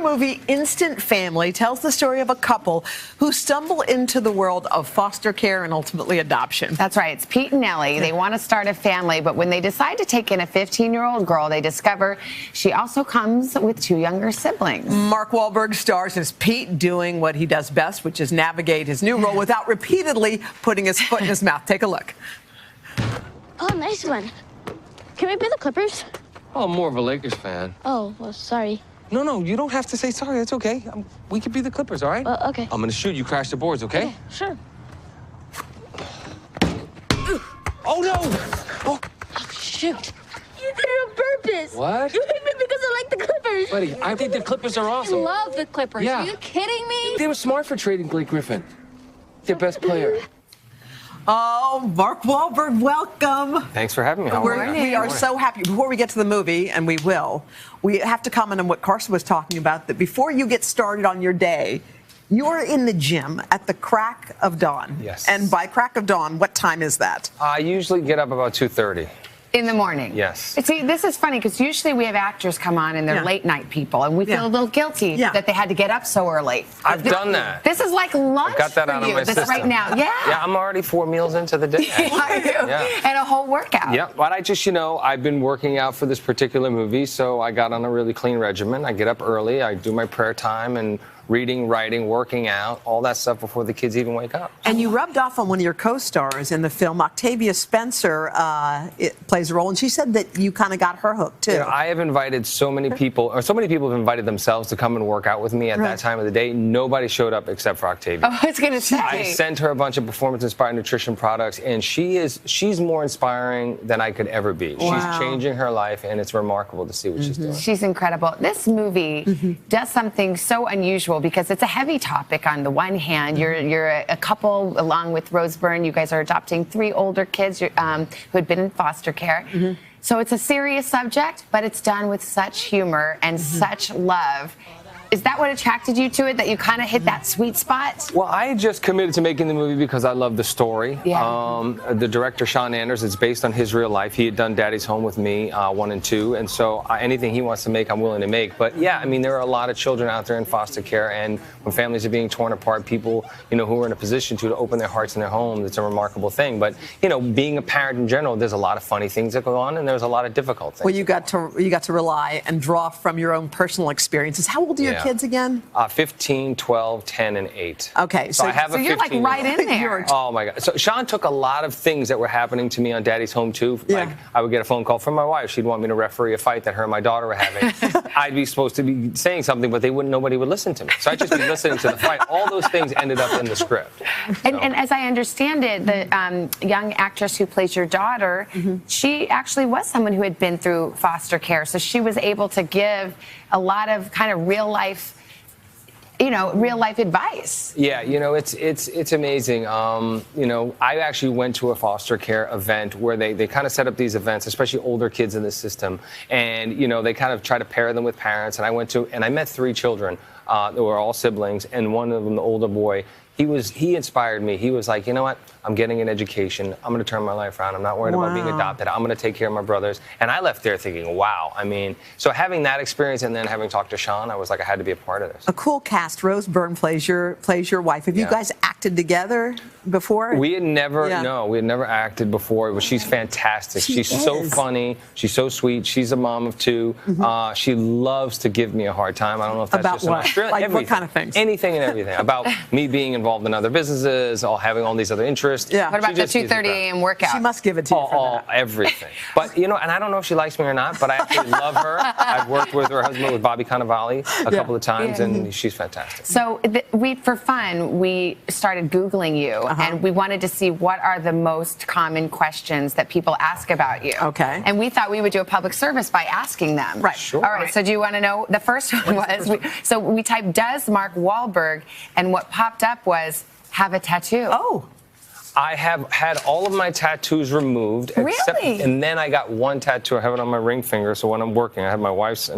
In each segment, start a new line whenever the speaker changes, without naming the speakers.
movie Instant Family tells the story of a couple who stumble into the world of foster care and ultimately adoption.
That's right. It's Pete and Nellie. They want to start a family, but when they decide to take in a 15-year-old girl, they discover she also comes with 2 younger siblings.
Mark Wahlberg stars as Pete doing what he does best, which is navigate his new role without repeatedly putting his foot in his mouth. Take a look.
Oh, nice one. Can we be the Clippers?
Oh, I'm more of a Lakers fan.
Oh, well, sorry.
No, you don't have to say sorry. That's okay. We could be the Clippers, all right?
Okay.
I'm gonna shoot. You crash the boards, okay?
Okay, sure.
Oh, no! Oh,
Shoot. You did it on purpose.
What?
You hit me because I like the Clippers.
buddy, I think the Clippers are
I
awesome.
love the Clippers.
Yeah.
Are you kidding me?
They were smart for trading Blake Griffin, their best player.
Oh, Mark Wahlberg, welcome.
Thanks for having me.
We are so happy. Before we get to the movie, and we will, we have to comment on what Carson was talking about, that before you get started on your day, you're in the gym at the crack of dawn.
Yes.
And by crack of dawn, what time is that?
I usually get up about 2:30.
In the morning.
Yes.
But see, this is funny because usually we have actors come on and they're late night people, and we feel a little guilty that they had to get up so early.
I've done that.
This is like lunch
I've got that
for
out of
you.
my
This
system.
right now. Yeah.
Yeah, I'm already 4 meals into the day.
And a whole workout.
Yeah, but I just, I've been working out for this particular movie, so I got on a really clean regimen. I get up early, I do my prayer time and reading, writing, working out, all that stuff before the kids even wake up.
And you rubbed off on one of your co-stars in the film. Octavia Spencer plays a role, and she said that you kind of got her hooked, too.
I have invited so many people, or so many people have invited themselves to come and work out with me at that time of the day. Nobody showed up except for Octavia.
Oh, I was going to say.
I sent her a bunch of performance-inspired nutrition products, and she's more inspiring than I could ever be.
Wow.
She's changing her life, and it's remarkable to see what she's doing.
She's incredible. This movie does something so unusual because it's a heavy topic. On the one hand, you're a couple along with Rose Byrne. You guys are adopting 3 older kids who had been in foster care. So it's a serious subject, but it's done with such humor and such love. Is that what attracted you to it, that you kind of hit that sweet spot?
Well, I just committed to making the movie because I love the story.
Yeah.
The director, Sean Anders, it's based on his real life. He had done Daddy's Home with me, 1 and 2, and so anything he wants to make, I'm willing to make. But yeah, I mean, there are a lot of children out there in foster care, and when families are being torn apart, people, who are in a position to open their hearts and their homes, it's a remarkable thing. But, being a parent in general, there's a lot of funny things that go on, and there's a lot of difficult things.
Well, you got to rely and draw from your own personal experiences. How old are your kids again?
15, 12, 10, and 8.
Okay,
so I have
you're like right in there.
Oh my God! So Sean took a lot of things that were happening to me on Daddy's Home too. Like I would get a phone call from my wife. She'd want me to referee a fight that her and my daughter were having. I'd be supposed to be saying something, but nobody would listen to me. So I'd just be listening to the fight. All those things ended up in the script.
And as I understand it, the young actress who plays your daughter, she actually was someone who had been through foster care, so she was able to give a lot of kind of real life advice.
Yeah, it's amazing. I actually went to a foster care event where they kind of set up these events, especially older kids in the system, and they kind of try to pair them with parents. And I met 3 children that were all siblings, and one of them, the older boy, he inspired me. He was like, you know what? I'm getting an education. I'm going to turn my life around. I'm not worried about being adopted. I'm going to take care of my brothers. And I left there thinking, wow. I mean, so having that experience and then having talked to Sean, I was like, I had to be a part of this.
A cool cast. Rose Byrne plays your wife. Have you guys acted together before?
We had never, we had never acted before, but she's fantastic. She's so funny. She's so sweet. She's a mom of 2. She loves to give me a hard time. I don't know if that's
about
just in Australia.
Like
everything.
what kind of things?
Anything and everything. About me being involved in other businesses, having all these other interests.
Yeah.
What about the 2:30 a.m. workout?
She must give it to you for that.
Everything. But, and I don't know if she likes me or not, but I actually love her. I've worked with her husband, with Bobby Cannavale, a couple of times, and she's fantastic.
So for fun, we started Googling you, and we wanted to see what are the most common questions that people ask about you.
Okay.
And we thought we would do a public service by asking them.
Right.
Sure.
All right, so do you want to know? The first one was, we typed, does Mark Wahlberg, and what popped up was, have a tattoo.
Oh.
I have had all of my tattoos removed.
Really?
And then I got one tattoo. I have it on my ring finger, so when I'm working, I have my wife's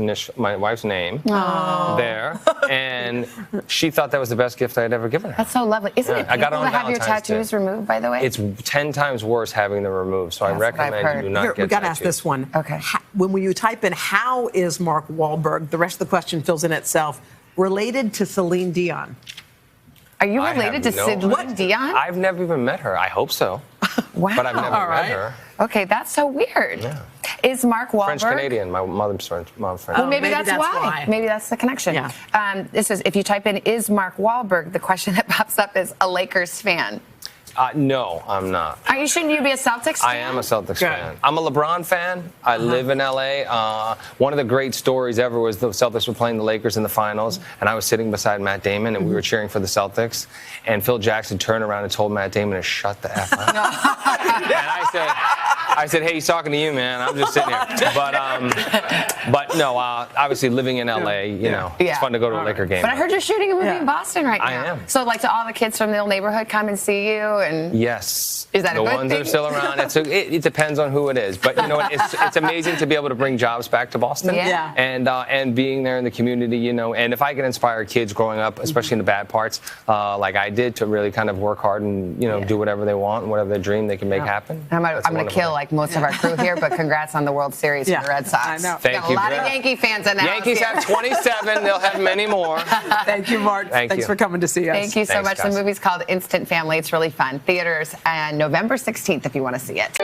name there. and she thought that was the best gift I had ever given her.
That's so lovely. Isn't it
I got it
painful
on
to have your
Valentine's Day.
tattoos removed, by the way?
It's 10 times worse having them removed, so I
That's what I've
recommend
heard.
you do not
Here,
get
we got to ask
tattoos.
this one.
Okay.
When you type in "How is Mark Wahlberg?" the rest of the question fills in itself. Related to Celine Dion.
Are you
I
related to
have no
Celine
idea.
Dion?
I've never even met her. I hope so.
Wow.
But I've never
All right.
met her.
Okay, that's so weird.
Yeah.
Is Mark Wahlberg
French-Canadian. My mom's French. Mom's French.
Well, maybe
maybe
that's
that's
why.
why.
Maybe that's the connection.
Yeah.
This is if you type in "Is Mark Wahlberg?" the question that pops up is a Lakers fan.
No, I'm not.
Shouldn't you be a Celtics fan?
I am a Celtics fan. I'm a LeBron fan. I live in LA. One of the great stories ever was the Celtics were playing the Lakers in the finals, and I was sitting beside Matt Damon, and we were cheering for the Celtics. And Phil Jackson turned around and told Matt Damon to shut the F up. And I said, hey, he's talking to you, man. I'm just sitting here. But no, obviously living in LA, you know, it's fun to go to a Laker game.
But I heard you're shooting a movie in Boston right now.
I am.
So, like, do all the kids from the old neighborhood come and see you? And
Yes.
Is that a
the
good
ones that
thing?
are still around? It depends on who it is. But you know what? It's amazing to be able to bring jobs back to Boston.
Yeah.
And being there in the community, you know, and if I can inspire kids growing up, especially in the bad parts, like I did, to really kind of work hard and, you know, do whatever they want and whatever they dream they can make happen.
I'm going to kill like most of our crew here, but congrats on the World Series for the Red Sox.
I know.
Thank
Got
you.
a lot of Yankee fans in the
Yankees
house
have 27. They'll have many more.
Thank you, Mark.
Thanks
for coming to see us.
Thank you so
Thanks,
much.
guys.
The movie's called Instant Family. It's really fun. Theaters and November 16th if you want to see it.